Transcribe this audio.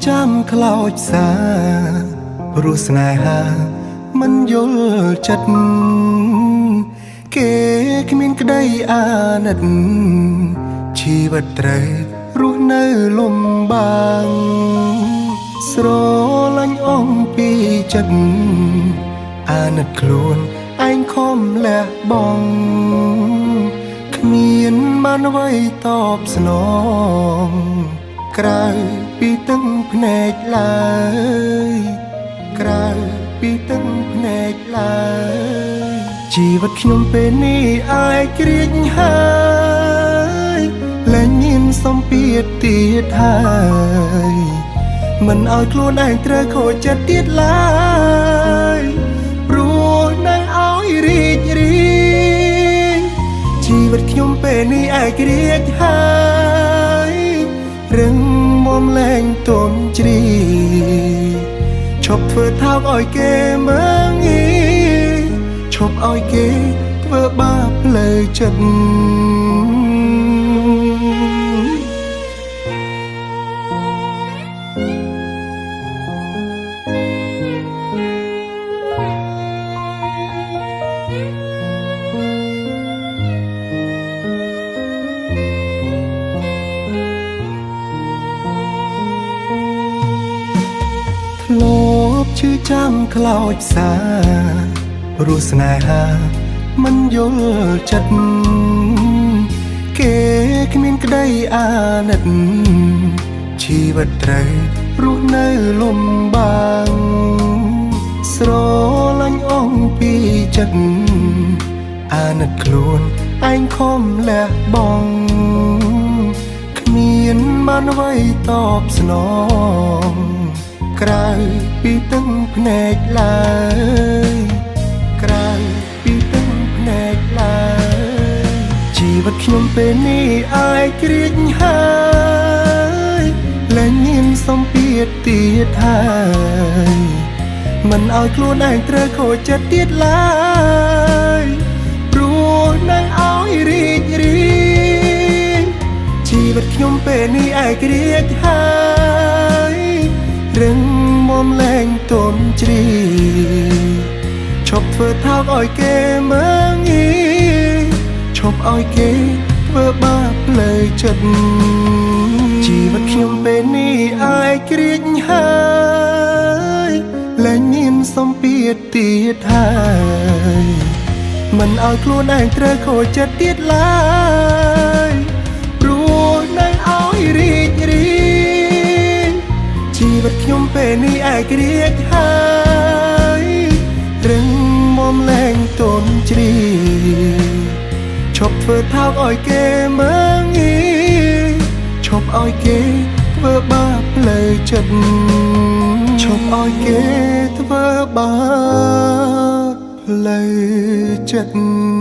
ចាំខ្លោចសាព្រោះស្នេហាមិនយល់ចិត្តគេគ្មានក្តីអាណិតជីវិតត្រូវរស់នៅលំបាកស្រលាញ់អងពីចិត្តអាណិតខ្លួនឯងខំលះបង់គ្មានបានអ្វីតបស្នងក្រៅពីទឹកភ្នែកឡើយក្រៅពីទឹកភ្នែកឡើយជីវិតខ្ញុំពេលនេះអាចក្រៀកហើយលែងមានសម្ពាធទៀតហើយមិនឲ្យខ្លួនឯងត្រូវខូចចិត្តទៀតឡើយព្រោះនៅឲ្យរីករាយជីវិតខ្ញុំពេលនេះអាចក្រៀកហើយរឹងមាំលែងទន់ជ្រាយឈប់ធ្វើថោកឲ្យគេមើងងាយឈប់ឲ្យគេធ្វើបាបលើចិត្តធ្លាប់ឈឺចាំខ្លោចសាព្រោះស្នេហាមិនយល់ចិត្តគេគ្មានក្តីអាណិតជីវិតត្រូវរស់នៅលំបាកស្រលាញ់អងពីចិត្តអាណិតខ្លួនឯងខំលះបង់គ្មានបានអ្វីតបស្នងក្រៅពីទឹកភ្នែកឡើយក្រៅពីទឹកភ្នែកឡើយជីវិតខ្ញុំពេលនេះអាចក្រៀកហើយលែងមានសម្ពាធទៀតហើយមិនឲ្យខ្លួនឯងត្រូវខូចចិត្តទៀតឡើយព្រោះនៅឲ្យរីករាយជីវិតខ្ញុំពេលនេះអាចក្រៀកហើយរឹងមាំលែងទន់ជ្រាយឈប់ធ្វើថោកឲ្យគេមើងងាយឈប់ឲ្យគេធ្វើបាបលើចិត្តជីវិតខ្ញុំពេលនេះអាចក្រៀកហើយលែងមានសម្ពាធទៀតហើយមិនឲ្យខ្លួនឯងត្រូវខូចចិត្តទៀតឡើយព្រោះនៅឲ្យរីករាយជីវិតខ្ញុំពេលនេះអាចក្រៀកហើយរឹងមាំលែងទន់ជ្រាយឈប់ធ្វើថោកឲ្យគេមើងងាយឈប់ឲ្យគេធ្វើបាបលើចិត្តឈប់ឲ្យគេធ្វើបាបលើចិត្ត